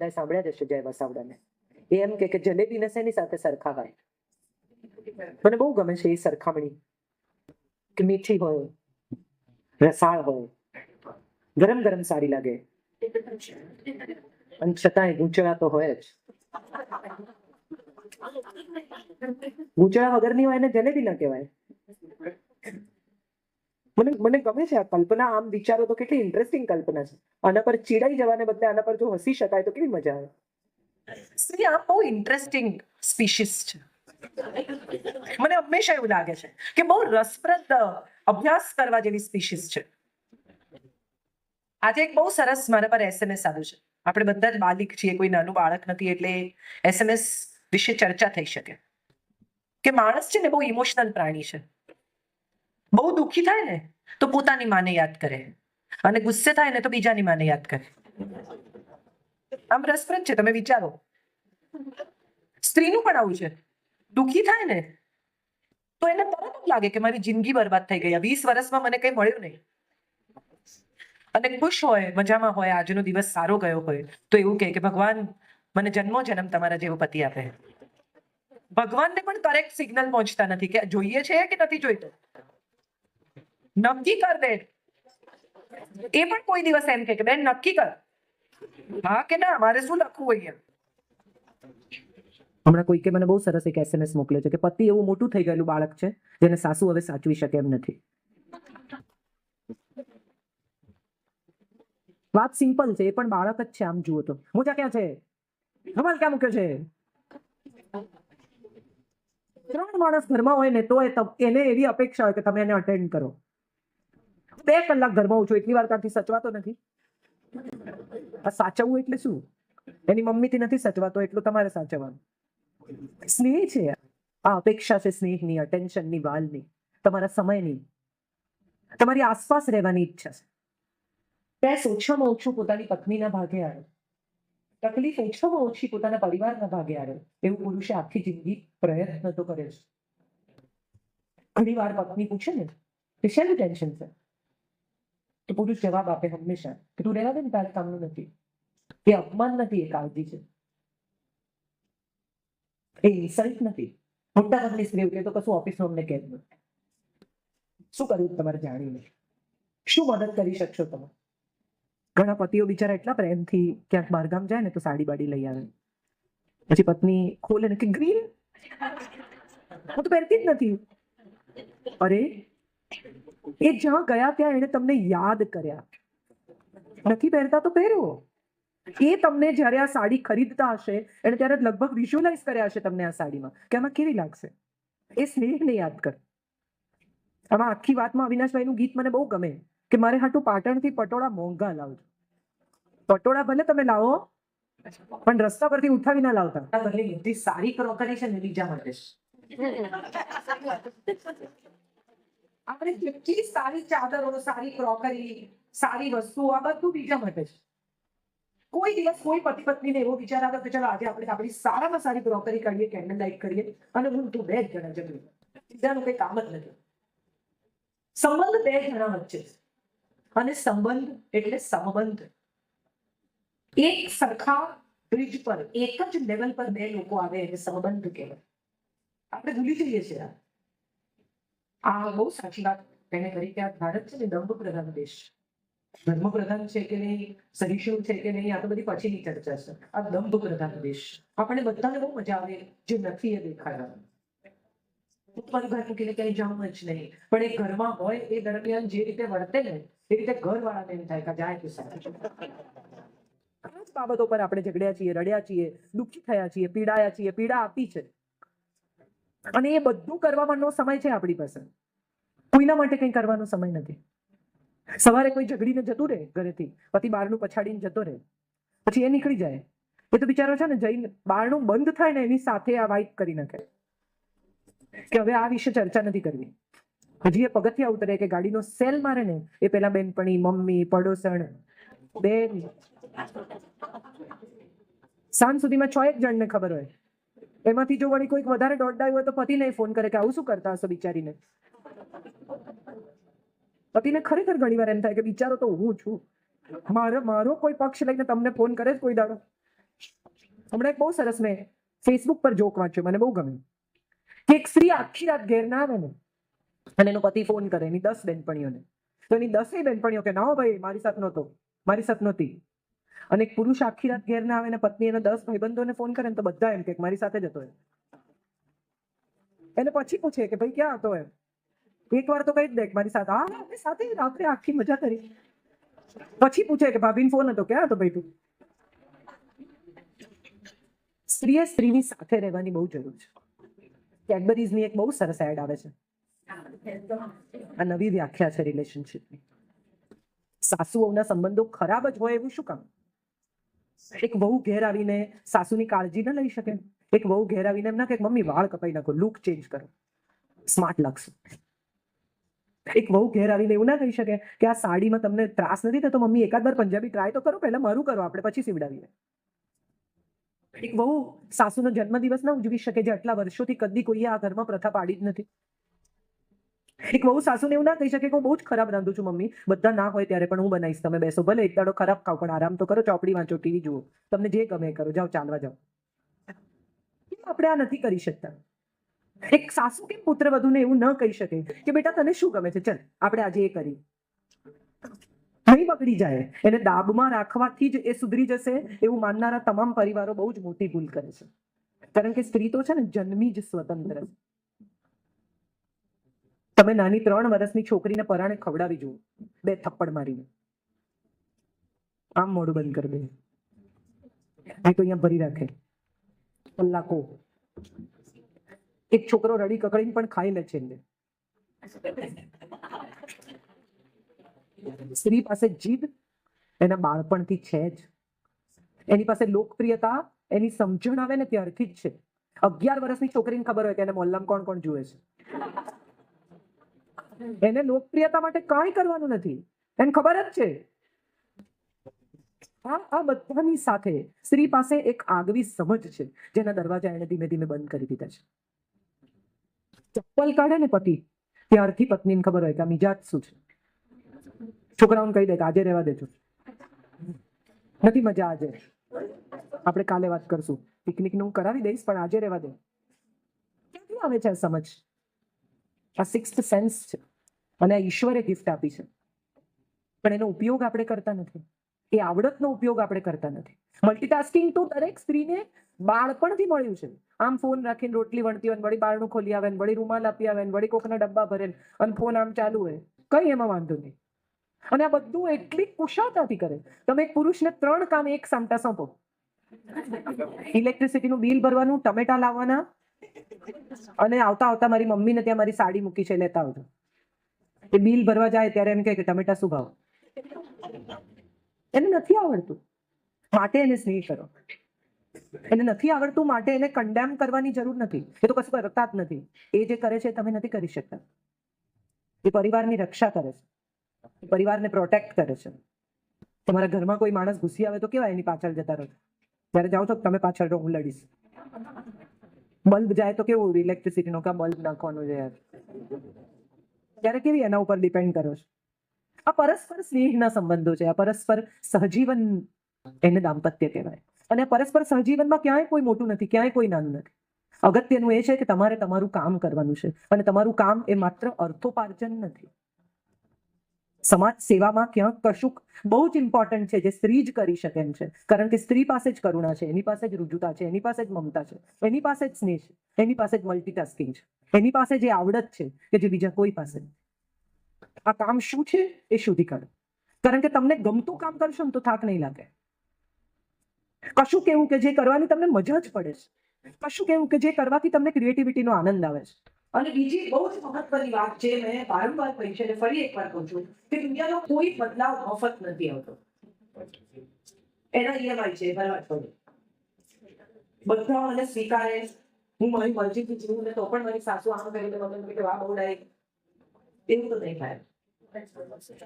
બધાએ સાંભળ્યા જ હશે જય વસાવડાને. એ એમ કે જલેબીને શેની સાથે સરખાવાય? મને બહુ ગમે છે એ સરખામણી કે મીઠી હોય, રસાળ હોય, ગરમ ગરમ સારી લાગે અને છતાંય ગૂંચળા તો હોય જ. ગૂંચળા વગરની હોય ને જલેબી ના કહેવાય. મને ગમે છે આ કલ્પના. આમ વિચારો તો કેટલી ઇન્ટરેસ્ટિંગ કલ્પના છે. આના પર ચીડાઈ જવાને બદલે આના પર જો હસી શકાય તો કેવી મજા આવે. સ્ત્રી આમ બહુ ઇન્ટરેસ્ટિંગ સ્પીશીસ છે. મને હંમેશા એવું લાગે છે કે બહુ રસપ્રદ અભ્યાસ કરવા જેવી સ્પીશીસ છે. આજે એક બહુ સરસ મારા પર SMS આવ્યું છે. આપણે બધા જ બાલિક છીએ, કોઈ નાનું બાળક નથી, એટલે SMS વિશે ચર્ચા થઈ શકે કે માણસ છે ને બહુ ઇમોશનલ પ્રાણી છે. બહુ દુઃખી થાય ને તો પોતાની માને યાદ કરે અને ગુસ્સે થાય ને તો બીજાની માને યાદ કરે. આમ રસપ્રદ છે, તમે વિચારો. સ્ત્રીનું પણ આવું છે. દુઃખી થાય ને તો એને તરત જ લાગે કે મારી જિંદગી બરબાદ થઈ ગઈ, 20 વર્ષમાં મને કંઈ મળ્યું નહીં. અને ખુશ હોય, મજામાં હોય, આજનો દિવસ સારો ગયો હોય તો એવું કહે કે ભગવાન મને જન્મો જન્મ તમારા જેવો પતિ આપે. ભગવાનને પણ કરેક્ટ સિગ્નલ પહોંચતા નથી કે જોઈએ છે કે નથી જોઈતો. નક્કી કર દે. એ પણ કોઈ દિવસ એમ કે બેન નક્કી કર, હા કે ના, મારે શું લખવું અહીંયા. હમણાં કોઈકે મને બહુ સરસ એક SMS મોકલ્યો છે કે પતિ એવું મોટું થઈ ગયેલું બાળક છે જેને સાસુ હવે સાચવી શકે એમ નથી. વાત સિમ્પલ છે, એ પણ બાળક જ છે. આમ જુઓ તો મોજા ક્યાં છે, ધમાલ ક્યાં મૂક્યો છે. 3 માણસ ઘરમાં હોય ને તો એને એવી અપેક્ષા હોય કે તમે એને અટેન્ડ કરો. 2 કલાક ઘરમાં હોઉં છું, એટલી વાર ત્યાંથી સચવાતો નથી. આ સાચવવું એટલે શું? એની મમ્મીથી નથી સચવાતો એટલું તમારે સાચવવાનું. સ્નેહ છે આ, અપેક્ષા છે સ્નેહની, અટેન્શનની, વાલની, તમારા સમયની, તમારી આસપાસ રહેવાની ઈચ્છા છે. સ્ટ્રેસ ઓછામાં ઓછું પોતાની પત્નીના ભાગે આવે, તકલીફ ઓછામાં ઓછી પોતાના પરિવારના ભાગે આવે, એવું પુરુષે આખી જિંદગી પ્રયત્ન તો કરે છે. ઘણી વાર પત્ની પૂછે ને કે શેનું ટેન્શન છે, તો પુરુષ જવાબ આપે હંમેશા કે તું રહેવા દે ને, તારે કામનું નથી. એ અપમાન નથી, એ કાળજી છે. એ ઇન્સલ્ટ નથી. મોટા ભાગની સ્ત્રીઓ કહે તો કશું ઓફિસમાં અમને કેમ નથી. શું કરવું તમારે જાણીને? શું મદદ કરી શકશો તમે? ઘણા પતિઓ બિચારા એટલા પ્રેમથી ક્યાંક બહારગામ જાય ને તો સાડી બાડી લઈ આવે, પછી પત્ની ખોલે ને કે ગ્રીન, હું તો પહેરતી જ નથી. અરે એ જ્યાં ગયા ત્યાં એને તમને યાદ કર્યા. નથી પહેરતા તો પહેરો. એ તમને જ્યારે આ સાડી ખરીદતા હશે એને ત્યારે લગભગ વિઝ્યુઅલાઇઝ કર્યા હશે તમને આ સાડીમાં કે આમાં કેવી લાગશે. એ સ્નેહને યાદ કર. આમાં આખી વાતમાં અવિનાશભાઈનું ગીત મને બહુ ગમે કે મારે હાટું પાટણથી પટોળા મોંઘા લાવજો. પટોળા ભલે તમે લાવો પણ રસ્તા પરથી ઉઠાવી ના લાવતા. ઘરની બધી સારી ક્રોકરી છે ને બીજા માટે છે. આપણે જેટલી સારી ચાદરો, સારી ક્રોકરી, સારી વસ્તુઓ, આ બધું બીજા માટે છે. કોઈ દિવસ કોઈ પતિ પત્નીને એવો વિચાર આવે કે ચાલો આજે આપણે આપણી સારામાં સારી ક્રોકરી કાઢીએ, કેન્ડલ લાઇટ કરીએ અને હું તું 2 જ જણા જમીએ. બીજાનું કંઈ કામ જ નથી. સંબંધ 2 જણા વચ્ચે છે અને સંબંધ એટલે સંબંધ. એક સરખા બ્રિજ પર, એક જ લેવલ પર 2 લોકો આવે એટલે સંબંધ કહેવાય. આપણે ભૂલી જઈએ છીએ. આ બહુ સાચી વાત એને કરી કે આ ભારત છે ને દંભ પ્રધાન દેશ. ધર્મ પ્રધાન છે કે નહીં, સહિષ્ણુ છે કે નહીં, આ તો બધી પછીની ચર્ચા છે. આ દંભ પ્રધાન દેશ. આપણને બધાને બહુ મજા આવે જે નથી એ દેખાડવાનું. હું તમારું ઘર મૂકીને ક્યાંય જાઉં જ નહીં, પણ એ ઘરમાં હોય એ દરમિયાન જે રીતે વર્તે ને એ રીતે ઘરવાળાને એમ થાય કે જાય તો સારું. આ જ બાબતો પર આપણે ઝઘડ્યા છીએ, રડ્યા છીએ, દુઃખી થયા છીએ, પીડાયા છીએ, પીડા આપી છે. અને એ બધું કરવાનો સમય છે આપણી પાસે. કોઈના માટે કંઈ કરવાનો સમય નથી. સવારે કોઈ ઝઘડીને જતું રહે ઘરેથી, પતિ બારણું પછાડીને જતો રહે, પછી એ નીકળી જાય. એ તો બિચારો છે ને જઈને બારણું બંધ થાય ને એની સાથે આ વાઇપ કરી નાખે કે હવે આ વિશે ચર્ચા નથી કરવી. હજી એ પગથિયા ઉતરે કે ગાડીનો સેલ મારે ને એ પેલા બેનપણી, મમ્મી, પડોસણ, બેન, સાંજ સુધીમાં 6 જણને ખબર હોય. એમાંથી જો વળી કોઈક વધારે દોડડાયું હોય તો પતિને ફોન કરે કે આવું શું કરતા હશો બિચારીને. પતિને ખરેખર ઘણી વાર એમ થાય કે બિચારો તો હું છું, મારો કોઈ પક્ષ લઈને તમને ફોન કરે જ કોઈ દાડો. હમણાં એક બહુ સરસ મેં ફેસબુક પર જોક વાંચ્યો, મને બહુ ગમ્યું કે એક સ્ત્રી આખી રાત ઘેર ના આવે ને અને એનો પતિ ફોન કરે એની 10 બેનપણીઓને, તો એની 10 બેનપણીઓ કે ના હો ભાઈ મારી સાથે નહોતો, મારી સાથે નહોતી. અને એક પુરુષ આખી રાત ઘેર ના આવે ને પત્ની એના 10 ભાઈબંધોને ફોન કરે ને તો બધા એમ કે મારી સાથે જ હતો. એને પછી પૂછે કે ભાઈ ક્યાં હતો એમ, એક વાર તો કહી જ દે મારી સાથે, હા આપણે સાથે રાત્રે આખી મજા કરી. પછી પૂછે કે ભાભીનો ફોન હતો, ક્યાં હતો ભાઈ તું? સ્ત્રીએ સ્ત્રીની સાથે રહેવાની બહુ જરૂર છે. કેડબરીઝની એક બહુ સરસ એડ આવે છે, આ નવી વ્યાખ્યા છે રિલેશનશિપની. સાસુઓના સંબંધો ખરાબ જ હોય એવું શું કામ? એક વહુ ઘેર આવીને સાસુની કાળજી ન લઈ શકે? એક વહુ ઘેર આવીને એમ ના કે મમ્મી વાળ કપાઈ નાખો, લુક ચેન્જ કરો, સ્માર્ટ લાગશે. એક વહુ ઘેર આવીને એવું ના કહી શકે કે આ સાડીમાં તમને ત્રાસ નથી થતો મમ્મી, એકાદ વાર પંજાબી ટ્રાય તો કરો, પહેલા મારું કરો, આપણે પછી સીવડાવીએ. એક વહુ સાસુનો જન્મદિવસ ના ઉજવી શકે જે આટલા વર્ષોથી કદી કોઈએ આ ઘરમાં પ્રથા પાડી જ નથી. એક વહુ સાસુને એવું ના કહી શકે કે હું બહુ જ ખરાબ રાંધું છું મમ્મી, બધા ના હોય ત્યારે પણ હું બનાવીશ, તમે બેસો, ભલે એક દાડો ખરાબ ખાવ પણ આરામ તો કરો, ચોપડી વાંચો, ટીવી જુઓ, તમને જે ગમે એ કરો, જાઓ ચાલવા જાઓ. આપણે આ નથી કરી શકતા. એક સાસુ કેમ પુત્ર વધુને એવું ન કહી શકે કે બેટા તને શું ગમે છે, ચલ આપણે આજે એ કરી. નહીં બગડી જાય, એને દાબમાં રાખવાથી જ એ સુધરી જશે એવું માનનારા તમામ પરિવારો બહુ જ મોટી ભૂલ કરે છે. કારણ કે સ્ત્રી તો છે ને જન્મી જ સ્વતંત્ર છે. તમે નાની 3 વર્ષની છોકરીને પરાણે ખવડાવી જુઓ, 2 થપ્પડ મારીને, આમ મોઢું બંધ કરી દે, નહીં તો અહીંયા ભરી રાખે કલાકો. એક છોકરો રડી કકડીને પણ ખાઈ લે છે. સ્ત્રી પાસે જીદ એના બાળપણથી છે જ. એની પાસે લોકપ્રિયતા એની સમજણ આવે ને ત્યારથી જ છે. 11 વર્ષની છોકરીને ખબર હોય કે એને મોહલ્લામાં કોણ કોણ જુએ છે. એને લોકપ્રિયતા માટે કાંઈ કરવાનું નથી, એને ખબર જ છે. આ બધાની સાથે સ્ત્રી પાસે એક આગવી સમજ છે જેના દરવાજા એને ધીમે ધીમે બંધ કરી દીધા છે. ચપ્પલ કાઢે ને પતિ ત્યારથી પત્નીને ખબર હોય કે આ મિજાજ શું છે. છોકરાઓને કહી દે કે આજે રહેવા દેજો, નથી મજા આજે, આપણે કાલે વાત કરશું, પિકનિક નું કરાવી દઈશ પણ આજે રહેવા દે. ક્યાંથી આવે છે આ સમજ? આ 6th સેન્સ છે અને આ ઈશ્વરે ગિફ્ટ આપી છે, પણ એનો ઉપયોગ આપણે કરતા નથી. એ આવડતનો ઉપયોગ આપણે કરતા નથી. મલ્ટીટાસ્કિંગ તો દરેક સ્ત્રીને બાળપણથી મળ્યું છે. આમ ફોન રાખીને રોટલી વણતી હોય, વળી બારણું ખોલી આવે, વળી રૂમાલ આપી આવે, વળી કોકના ડબ્બા ભરે, અને ફોન આમ ચાલુ હોય, કઈ એમાં વાંધો નહીં. અને આ બધું એટલી કુશળતાથી કરે. તમે એક પુરુષને 3 કામ એક સામટા સોંપો, ઇલેક્ટ્રિસિટીનું બિલ ભરવાનું, ટમેટા લાવવાના, અને આવતા આવતા મારી મમ્મીને ત્યાં મારી સાડી મૂકી છે લેતા આવજો. એ બિલ ભરવા જાય ત્યારે એમ કહે કે ટમેટા શું ભાવ? એને નથી આવડતું માટે એને સ્નેહ કરો. એને નથી આવડતું માટે એને કન્ડેમ કરવાની જરૂર નથી. એ તો કશું કરતા જ નથી. એ જે કરે છે તમે નથી કરી શકતા. એ પરિવારની રક્ષા કરે છે, પરિવારને પ્રોટેક્ટ કરે છે. તમારા ઘરમાં કોઈ માણસ ઘૂસી આવે તો કેવા એની પાછળ જતા રહો? જ્યારે જાઓ છો તમે પાછળ રહો, હું લડીશ. બલ્બ જાય તો કેવું ઇલેક્ટ્રિસિટીનો કા બલ્બ નાખવાનું છે યાર, ત્યારે કેવી એના ઉપર ડિપેન્ડ કરો છો. આ પરસ્પર સ્નેહના સંબંધો છે, આ પરસ્પર સહજીવન એને દાંપત્ય કહેવાય. અને પરસ્પર સહજીવનમાં ક્યાંય કોઈ મોટું નથી, ક્યાંય કોઈ નાનું નથી. અગત્યનું એ છે કે તમારે તમારું કામ કરવાનું છે, અને તમારું કામ એ માત્ર અર્થોપાર્જન નથી. સમાજ સેવામાં ક્યાંક કશુંક બહુ જ ઇમ્પોર્ટન્ટ છે જે સ્ત્રી જ કરી શકે એમ છે. કારણ કે સ્ત્રી પાસે જ કરુણા છે, એની પાસે જ રુજુતા છે, એની પાસે જ મમતા છે, એની પાસે જ સ્નેહ છે, એની પાસે જ મલ્ટીટાસ્કિંગ છે, એની પાસે જે આવડત છે કે જે બીજા કોઈ પાસે નથી. આ કામ શું છે એ શોધી કાઢો. કારણ કે તમને ગમતું કામ કરશો ને તો થાક નહીં લાગે. કશું કેવું કે જે કરવાની તમને મજા જ પડે છે, કશું કેવું કે જે કરવાથી તમને ક્રિએટિવિટીનો આનંદ આવે છે. અને બીજી બહુ જ મહત્વની વાત જે મેં વારંવાર કહી છે અને ફરી એકવાર કહું છું કે દુનિયાનો કોઈ બદલાવ મફત નથી આવતો. એના EMI છે, ભરવા જ પડે. બધા મને સ્વીકારે, હું મારી મરજીથી જીવું ને તો પણ મારી સાસુ આમ કરી દે, મને કે વાહ બહુ ડાય, એવું તો નહીં થાય.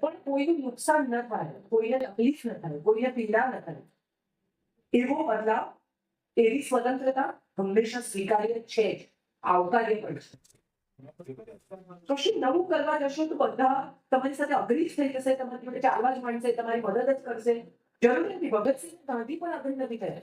પણ કોઈનું નુકસાન ન થાય, કોઈને તકલીફ ન થાય, કોઈને પીડા ન થાય, એવો બદલાવ, એવી સ્વતંત્રતા હંમેશા સ્વીકાર્ય છે જ, આવકાર્ય પણ છે. કશું નવું કરવા જશો તો બધા તમારી સાથે અગ્રી જ થઈ જશે, તમારી જોડે ચાલવા જ માંડશે, તમારી મદદ જ કરશે. જરૂર નથી, ભગતસિંહ ગાંધી પણ અગ્રી નથી થયા.